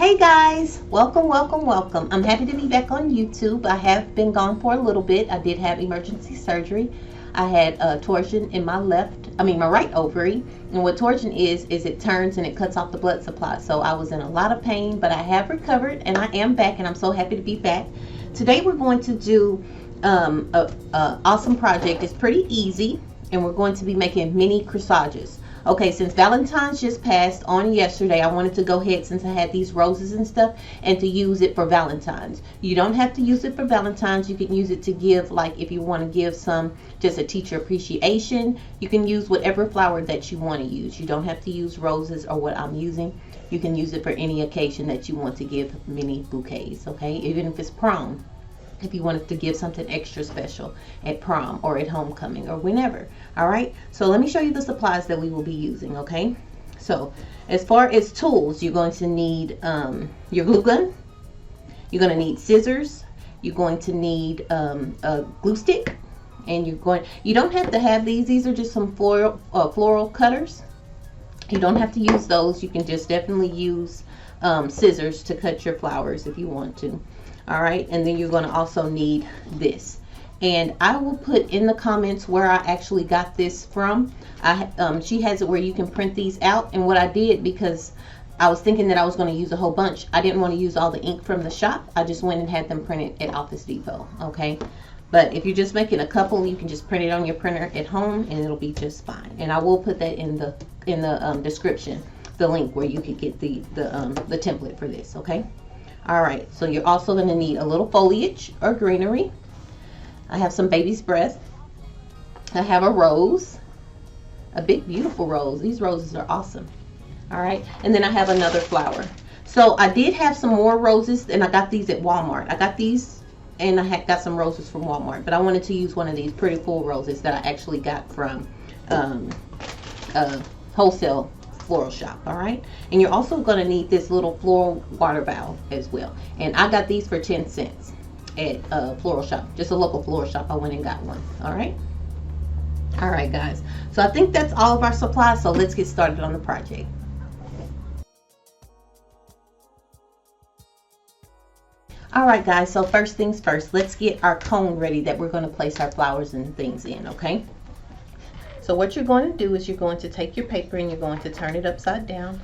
Hey guys, welcome. I'm happy to be back on YouTube. I have been gone for a little bit. I did have emergency surgery. I had torsion in my my right ovary. And what torsion is it turns and it cuts off the blood supply. So I was in a lot of pain, but I have recovered and I am back, and I'm so happy to be back. Today we're going to do a awesome project. It's pretty easy, and we're going to be making mini corsages. Okay, since Valentine's just passed on yesterday, I wanted to go ahead, since I had these roses and stuff, and to use it for Valentine's. You don't have to use it for Valentine's. You can use it to give, like if you want to give some, just a teacher appreciation. You can use whatever flower that you want to use. You don't have to use roses or what I'm using. You can use it for any occasion that you want to give mini bouquets, okay? Even if it's prom. If you wanted to give something extra special at prom or at homecoming or whenever. All right, so let me show you the supplies that we will be using. Okay, so as far as tools, you're going to need your glue gun, you're going to need scissors, you're going to need a glue stick, and you don't have to have these are just some floral cutters. You don't have to use those. You can just definitely use scissors to cut your flowers if you want to. All right, and then you're going to also need this, and I will put in the comments where I actually got this from. She has it where you can print these out, and what I did, because I was thinking that I was going to use a whole bunch, I didn't want to use all the ink from the shop. I just went and had them printed at Office Depot. Okay, but if you're just making a couple, you can just print it on your printer at home and it'll be just fine. And I will put that in the description, the link where you could get the template for this. Okay. All right, so you're also going to need a little foliage or greenery. I have some baby's breath. I have a rose, a big beautiful rose. These roses are awesome. All right, and then I have another flower. So I did have some more roses, and I got these at Walmart. I got these, and I got some roses from Walmart, but I wanted to use one of these pretty cool roses that I actually got from wholesale floral shop. All right, and you're also going to need this little floral water valve as well, and I got these for 10 cents at a floral shop, just a local floral shop. I went and got one. All right guys, so I think that's all of our supplies, so let's get started on the project. All right guys, so first things first, let's get our cone ready that we're going to place our flowers and things in. Okay, so what you're going to do is you're going to take your paper and you're going to turn it upside down,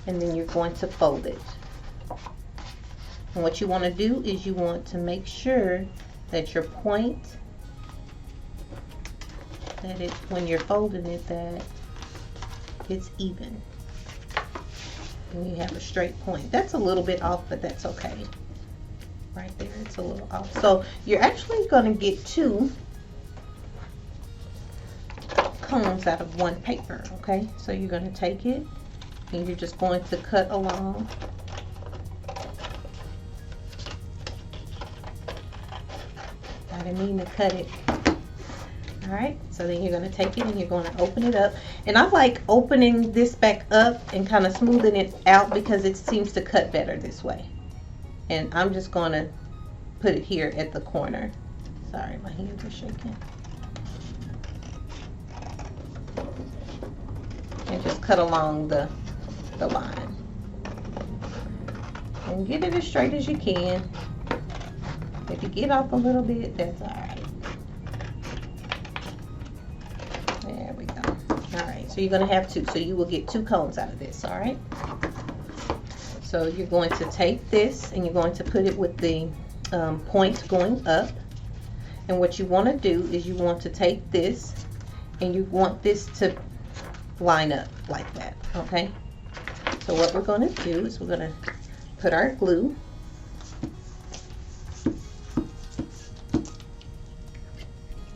and then you're going to fold it. And what you want to do is you want to make sure that your point, when you're folding it, that it's even. And you have a straight point. That's a little bit off, but that's okay. Right there, it's a little off. So you're actually going to get two cones out of one paper. Okay, so you're going to take it and you're just going to cut along. I didn't mean to cut it. All right, so then you're going to take it and you're going to open it up, and I like opening this back up and kind of smoothing it out because it seems to cut better this way. And I'm just going to put it here at the corner. Sorry, my hands are shaking. And just cut along the line and get it as straight as you can. If you get off a little bit, that's all right. There we go. All right, so you're going to have two, so you will get two cones out of this. All right, so you're going to take this and you're going to put it with the point going up, and what you want to do is you want to take this and you want this to line up like that. Okay, so what we're going to do is we're going to put our glue,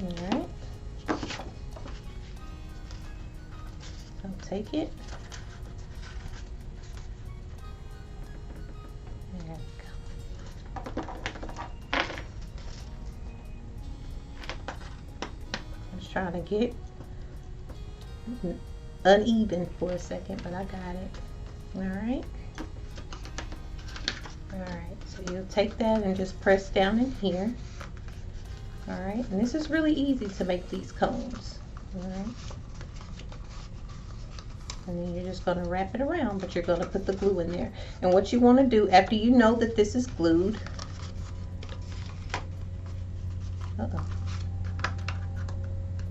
all right, so take it, there we go. I'm just trying to get uneven for a second, but I got it. All right, so you'll take that and just press down in here. All right, and this is really easy to make these cones. All right, And then you're just going to wrap it around, but you're going to put the glue in there. And what you want to do after you know that this is glued,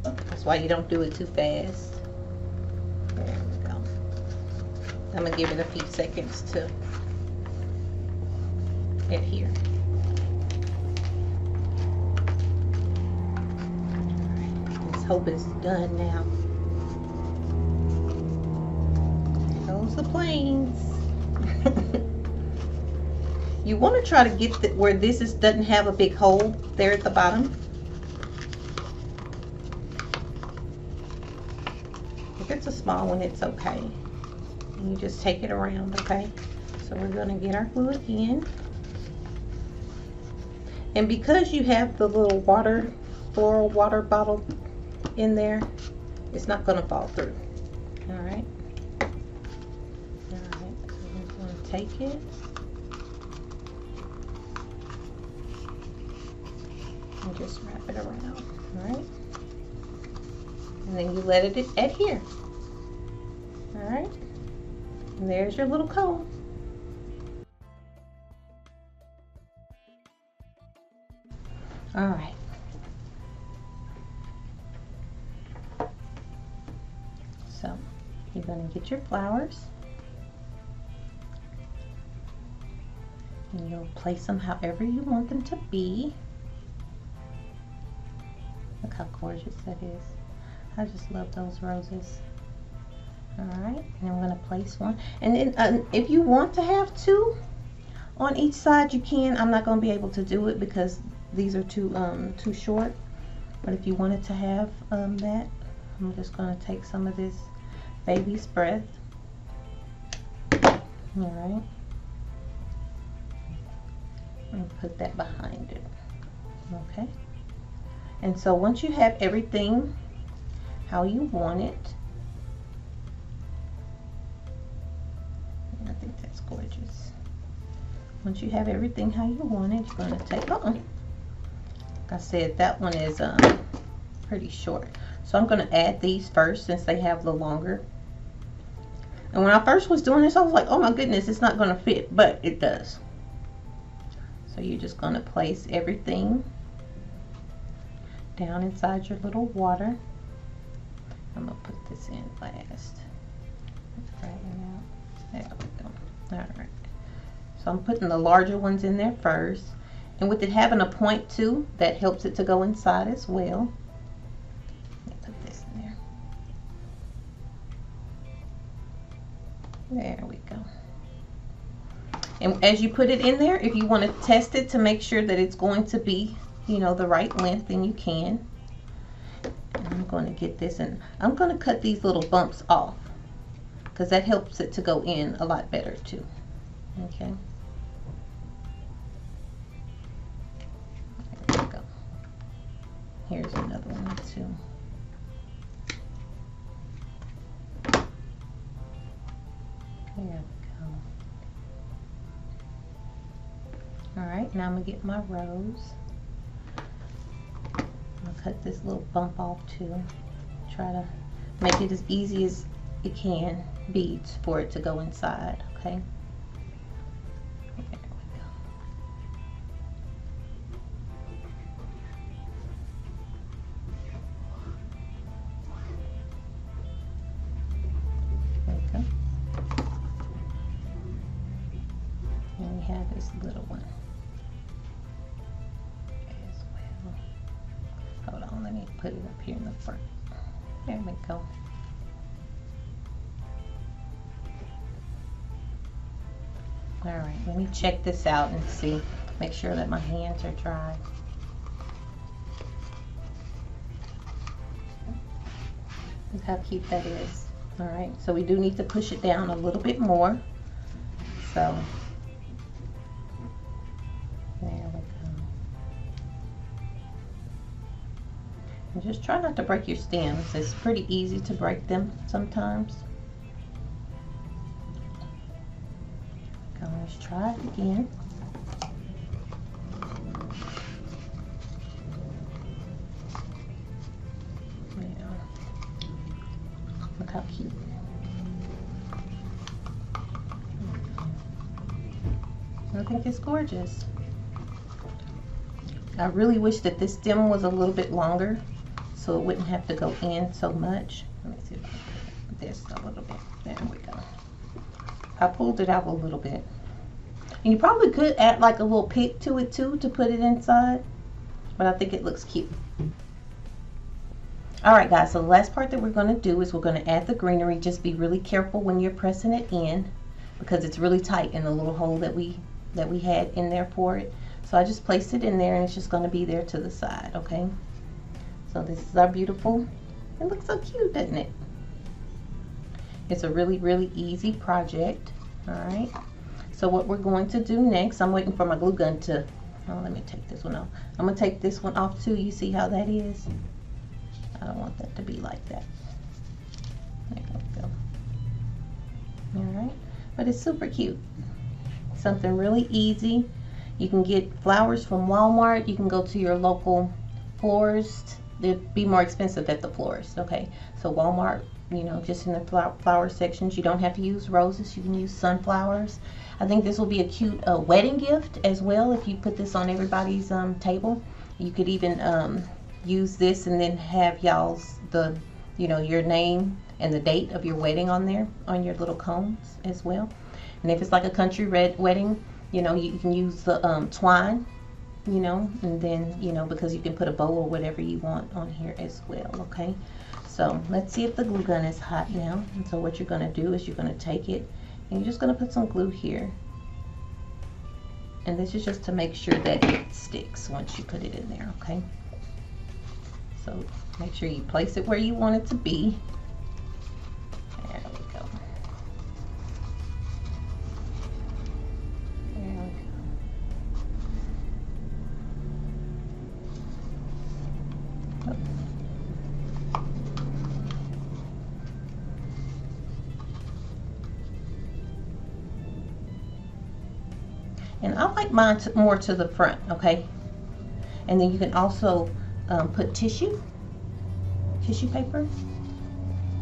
that's why you don't do it too fast. There we go. I'm going to give it a few seconds to adhere. Let's hope it's done now. The planes. You want to try to get where this doesn't have a big hole there at the bottom. If it's a small one, it's okay. And you just take it around, okay? So we're going to get our glue again. And because you have the little floral water bottle in there, it's not going to fall through. All right. Take it and just wrap it around, all right? And then you let it adhere, all right? And there's your little cone. All right. So you're going to get your flowers. And you'll place them however you want them to be. Look how gorgeous that is. I just love those roses. Alright, and I'm going to place one. And then if you want to have two on each side, you can. I'm not going to be able to do it because these are too short. But if you wanted to have that, I'm just going to take some of this baby's breath. Alright. And put that behind it. Okay, and so once you have everything how you want it, I think that's gorgeous. Once you have everything how you want it, you're going to take on. Like I said, that one is pretty short, so I'm going to add these first since they have the longer. And when I first was doing this, I was like, oh my goodness, it's not going to fit, but it does. So you're just going to place everything down inside your little water. I'm going to put this in last. Right out. There we go. Alright. So I'm putting the larger ones in there first. And with it having a point too, that helps it to go inside as well. Let me put this in there. There we go. And as you put it in there, if you want to test it to make sure that it's going to be, you know, the right length, then you can. And I'm going to get this, and I'm going to cut these little bumps off because that helps it to go in a lot better too. Okay. There we go. Here's another one too. There we go. Alright, now I'm going to get my rose. I'm going to cut this little bump off too. Try to make it as easy as it can be for it to go inside, okay? There we go. There we go. And we have this little one. Hold on, let me put it up here in the front. There we go. Alright, let me check this out and see. Make sure that my hands are dry. Look how cute that is. Alright, so we do need to push it down a little bit more. So, there we go. And just try not to break your stems. It's pretty easy to break them sometimes. Okay, let's try it again. Yeah. Look how cute. I think it's gorgeous. I really wish that this stem was a little bit longer so it wouldn't have to go in so much. Let me see if I can put this a little bit. There we go. I pulled it out a little bit. And you probably could add like a little pick to it too to put it inside, but I think it looks cute. Alright guys, so the last part that we're going to do is we're going to add the greenery. Just be really careful when you're pressing it in because it's really tight in the little hole that we had in there for it. So I just placed it in there and it's just going to be there to the side, okay? So this is our beautiful, it looks so cute, doesn't it? It's a really, really easy project. Alright, so what we're going to do next, I'm waiting for my glue gun to, oh, let me take this one off. I'm going to take this one off too. You see how that is? I don't want that to be like that. There we go. Alright, but it's super cute. Something really easy. You can get flowers from Walmart. You can go to your local florist. They'd be more expensive at the florist, okay? So Walmart, you know, just in the flower sections. You don't have to use roses. You can use sunflowers. I think this will be a cute wedding gift as well if you put this on everybody's table. You could even use this and then have y'all's, you know, your name and the date of your wedding on there, on your little cones as well. And if it's like a country red wedding, you know, you can use the twine, you know, and then, you know, because you can put a bow or whatever you want on here as well, okay? So let's see if the glue gun is hot now. And so what you're going to do is you're going to take it and you're just going to put some glue here. And this is just to make sure that it sticks once you put it in there, okay? So make sure you place it where you want it to be. There we go. There we go. Oops. And I like mine more to the front, okay? And then you can also put tissue paper,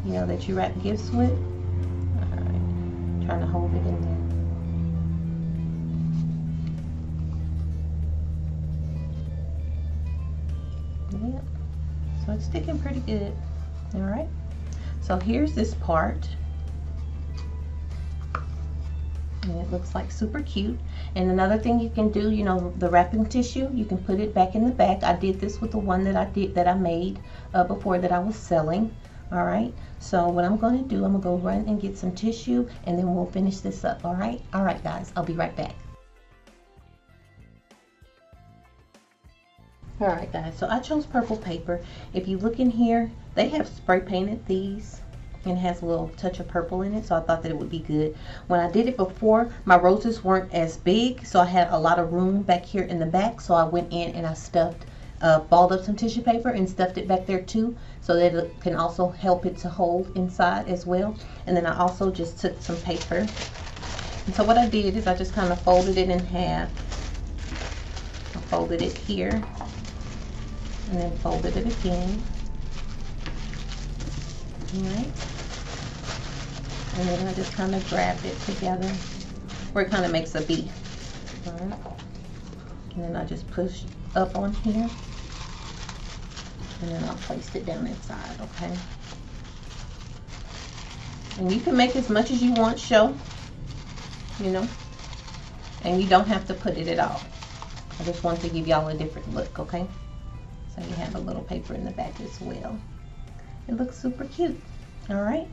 you know, that you wrap gifts with. Alright, trying to hold it in there. Yep, so it's sticking pretty good. Alright, so here's this part. And it looks like super cute. And another thing you can do, you know, the wrapping tissue, you can put it back in the back. I did this with the one that I made before that I was selling. All right, so what I'm going to do, I'm going to go run and get some tissue and then we'll finish this up. All right guys, I'll be right back. All right guys, so I chose purple paper. If you look in here, they have spray painted these and it has a little touch of purple in it, so I thought that it would be good. When I did it before, my roses weren't as big, so I had a lot of room back here in the back, so I went in and I stuffed, balled up some tissue paper and stuffed it back there too, so that it can also help it to hold inside as well. And then I also just took some paper, and so what I did is I just kind of folded it in half. I folded it here, and then folded it again. Alright, and then I just kind of grabbed it together where it kind of makes a V. Alright, and then I just pushed up on here, and then I placed it down inside, okay? And you can make as much as you want show, you know, and you don't have to put it at all. I just want to give y'all a different look, okay? So you have a little paper in the back as well. It looks super cute. All right.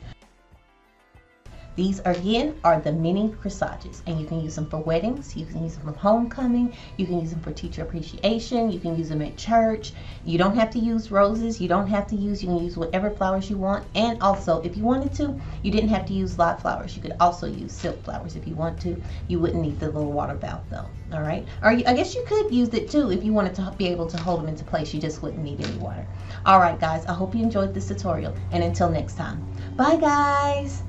These again are the mini corsages, and you can use them for weddings, you can use them for homecoming, you can use them for teacher appreciation, you can use them at church. You don't have to use roses, you can use whatever flowers you want. And also, if you wanted to, you didn't have to use live flowers. You could also use silk flowers if you want to. You wouldn't need the little water valve though. All right, or I guess you could use it too if you wanted to be able to hold them into place. You just wouldn't need any water. All right guys, I hope you enjoyed this tutorial, and until next time, bye guys.